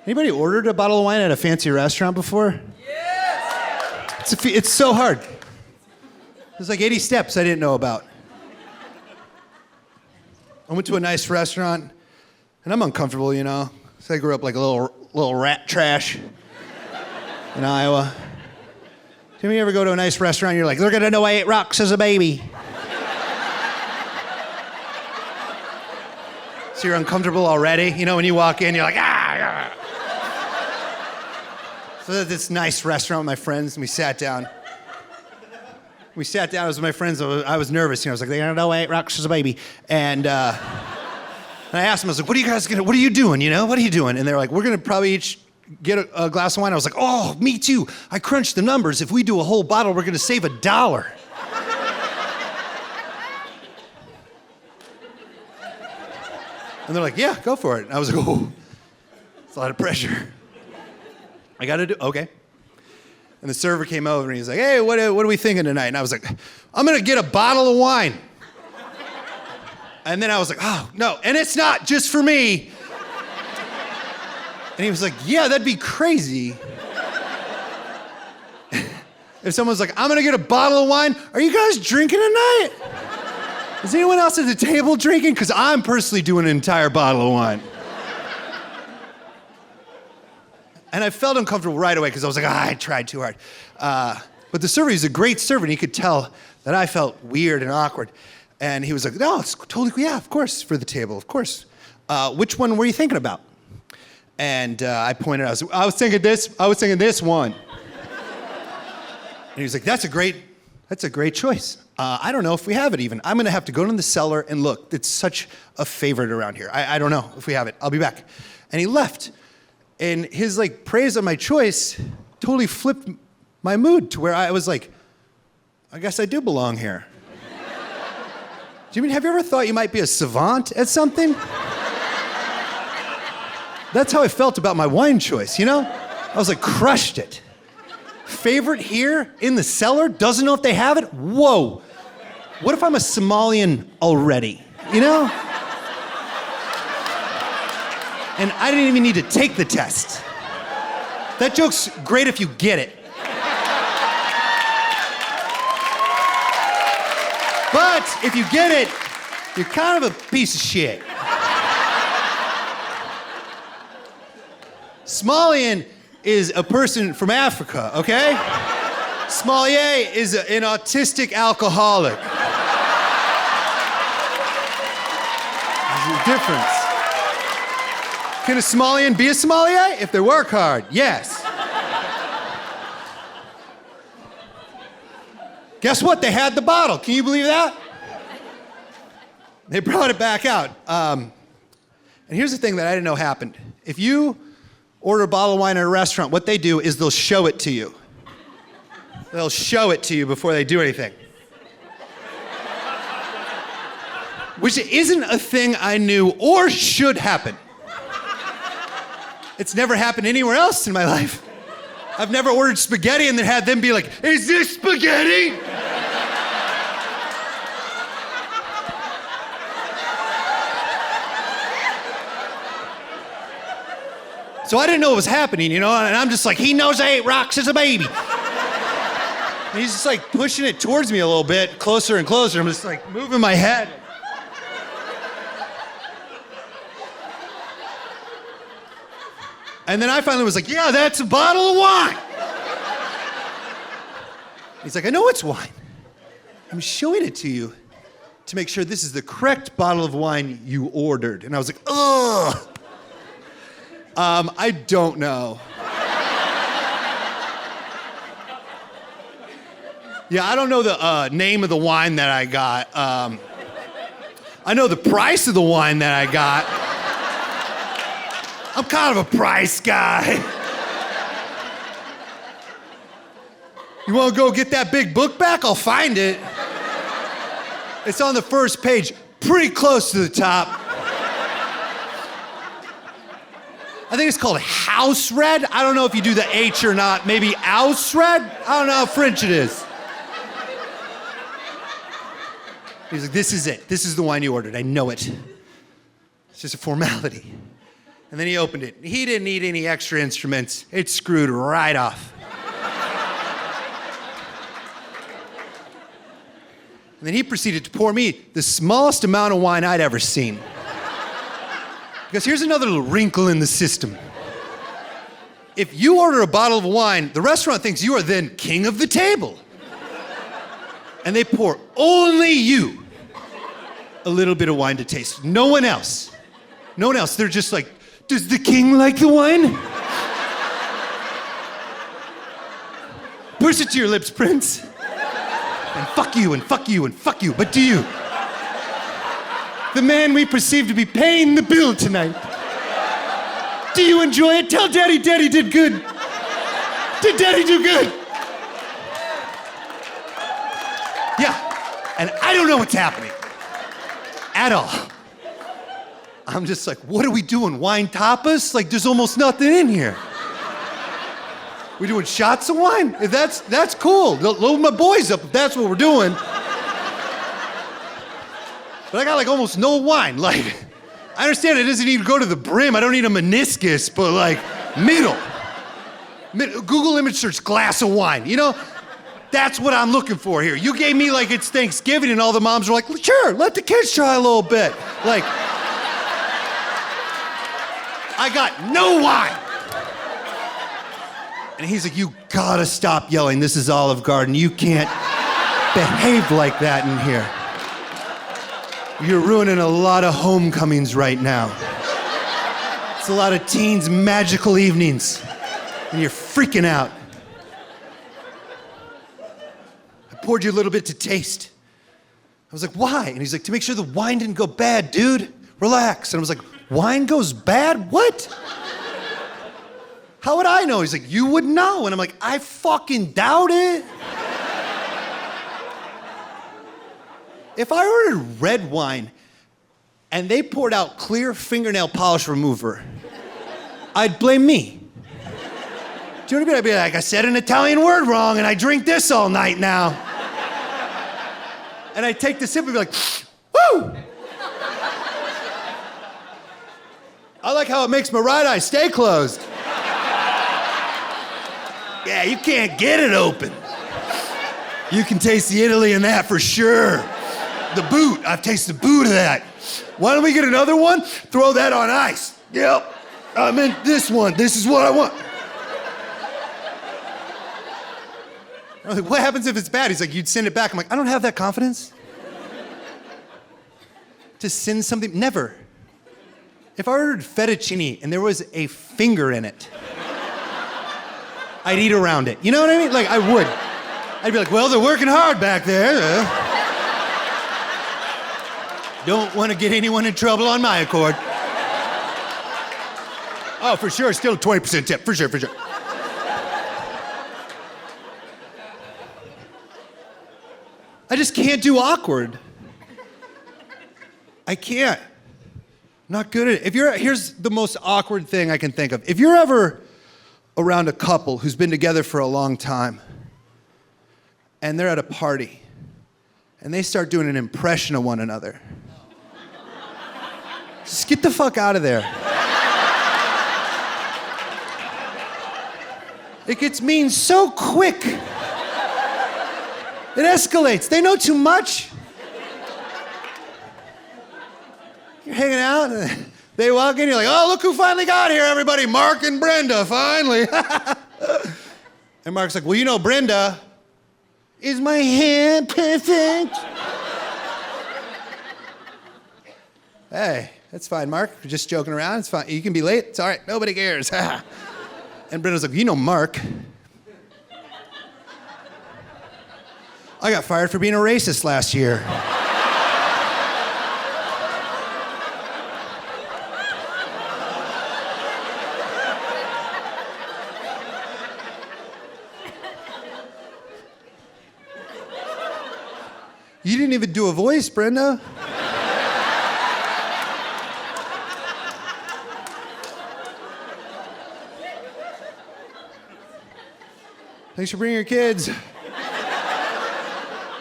Anybody ordered a bottle of wine at a fancy restaurant before? Yes! It's so hard. There's like 80 steps I didn't know about. I went to a nice restaurant, and I'm uncomfortable, you know. So I grew up like a little rat trash in Iowa. Do you ever go to a nice restaurant and you're like, they're gonna know I ate rocks as a baby? So you're uncomfortable already? You know, when you walk in, you're like, ah! So this nice restaurant with my friends, and we sat down. I was with my friends. I was nervous. You know, I was like, they're gonna know I ate rocks as a baby. And I asked them, I was like, what are you doing? You know, what are you doing? And they're like, we're gonna probably each get a glass of wine. I was like, oh, me too. I crunched the numbers. If we do a whole bottle, we're gonna save $1. And they're like, yeah, go for it. And I was like, oh, it's a lot of pressure. I gotta do, okay. And the server came over and he's like, hey, what are we thinking tonight? And I was like, I'm gonna get a bottle of wine. And then I was like, oh, no, and it's not just for me. And he was like, yeah, that'd be crazy. If someone's like, I'm gonna get a bottle of wine, are you guys drinking tonight? Is anyone else at the table drinking? Because I'm personally doing an entire bottle of wine. And I felt uncomfortable right away because I was like, I tried too hard. But the server, he's a great server, and he could tell that I felt weird and awkward. And he was like, no, it's totally, yeah, of course, for the table, of course. Which one were you thinking about? And I pointed, I was thinking this one. And he was like, that's a great choice. I don't know if we have it even. I'm gonna have to go to the cellar and look. It's such a favorite around here. I don't know if we have it. I'll be back. And he left. And his like praise of my choice totally flipped my mood to where I was like, I guess I do belong here. Do you mean, have you ever thought you might be a savant at something? That's how I felt about my wine choice, you know? I was like, crushed it. Favorite here in the cellar, doesn't know if they have it? Whoa. What if I'm a Somalian already, you know? And I didn't even need to take the test. That joke's great if you get it. But if you get it, you're kind of a piece of shit. Somalian is a person from Africa, okay? Sommelier is an autistic alcoholic. There's a difference. Can a Somalian be a sommelier? If they work hard, yes. Guess what? They had the bottle. Can you believe that? They brought it back out. And here's the thing that I didn't know happened. If you order a bottle of wine at a restaurant, what they do is they'll show it to you. They'll show it to you before they do anything. Which isn't a thing I knew or should happen. It's never happened anywhere else in my life. I've never ordered spaghetti and then had them be like, is this spaghetti? So I didn't know what was happening, you know, and I'm just like, he knows I ate rocks as a baby. And he's just like pushing it towards me a little bit, closer and closer. I'm just like moving my head. And then I finally was like, yeah, that's a bottle of wine. He's like, I know it's wine. I'm showing it to you to make sure this is the correct bottle of wine you ordered. And I was like, ugh. I don't know. Yeah, I don't know the name of the wine that I got. I know the price of the wine that I got. I'm kind of a price guy. You want to go get that big book back? I'll find it. It's on the first page, pretty close to the top. I think it's called house red. I don't know if you do the H or not. Maybe house red? I don't know how French it is. He's like, this is it. This is the wine you ordered. I know it. It's just a formality. And then he opened it. He didn't need any extra instruments. It screwed right off. And then he proceeded to pour me the smallest amount of wine I'd ever seen. Because here's another little wrinkle in the system. If you order a bottle of wine, the restaurant thinks you are then king of the table. And they pour only you a little bit of wine to taste. No one else. No one else. They're just like, does the king like the wine? Push it to your lips, Prince. And fuck you, and fuck you, and fuck you. But do you? The man we perceive to be paying the bill tonight. Do you enjoy it? Tell Daddy Daddy did good. Did Daddy do good? Yeah, and I don't know what's happening. At all. I'm just like, what are we doing? Wine tapas? Like, there's almost nothing in here. We doing shots of wine? If that's cool. Load my boys up if that's what we're doing. But I got like almost no wine. Like, I understand it doesn't need to go to the brim. I don't need a meniscus, but like middle. Google image search glass of wine. You know, that's what I'm looking for here. You gave me like it's Thanksgiving and all the moms are like, sure, let the kids try a little bit. Like, I got no wine. And he's like, you gotta stop yelling. This is Olive Garden. You can't behave like that in here. You're ruining a lot of homecomings right now. It's a lot of teens' magical evenings. And you're freaking out. I poured you a little bit to taste. I was like, why? And he's like, to make sure the wine didn't go bad, dude. Relax. And I was like, wine goes bad? What? How would I know? He's like, you would know. And I'm like, I fucking doubt it. If I ordered red wine and they poured out clear fingernail polish remover, I'd blame me. Do you know what I mean? I'd be like, I said an Italian word wrong and I drink this all night now. And I'd take the sip and be like, woo! I like how it makes my right eye stay closed. Yeah, you can't get it open. You can taste the Italy in that for sure. The boot, I've tasted the boot of that. Why don't we get another one? Throw that on ice. Yep, I meant this one. This is what I want. I'm like, what happens if it's bad? He's like, you'd send it back. I'm like, I don't have that confidence. To send something, never. If I ordered fettuccine and there was a finger in it, I'd eat around it. You know what I mean? Like, I would. I'd be like, well, they're working hard back there. Don't want to get anyone in trouble on my accord. Oh, for sure, still a 20% tip, for sure, for sure. I just can't do awkward. I can't. Not good at it. Here's the most awkward thing I can think of. If you're ever around a couple who's been together for a long time, and they're at a party, and they start doing an impression of one another, just get the fuck out of there. It gets mean so quick. It escalates. They know too much. You're hanging out, and they walk in, you're like, oh, look who finally got here, everybody. Mark and Brenda, finally. And Mark's like, well, you know, Brenda, is my hair perfect? Hey, that's fine, Mark. We're just joking around. It's fine. You can be late. It's all right. Nobody cares. And Brenda's like, you know, Mark, I got fired for being a racist last year. You didn't even do a voice, Brenda. Thanks for bringing your kids.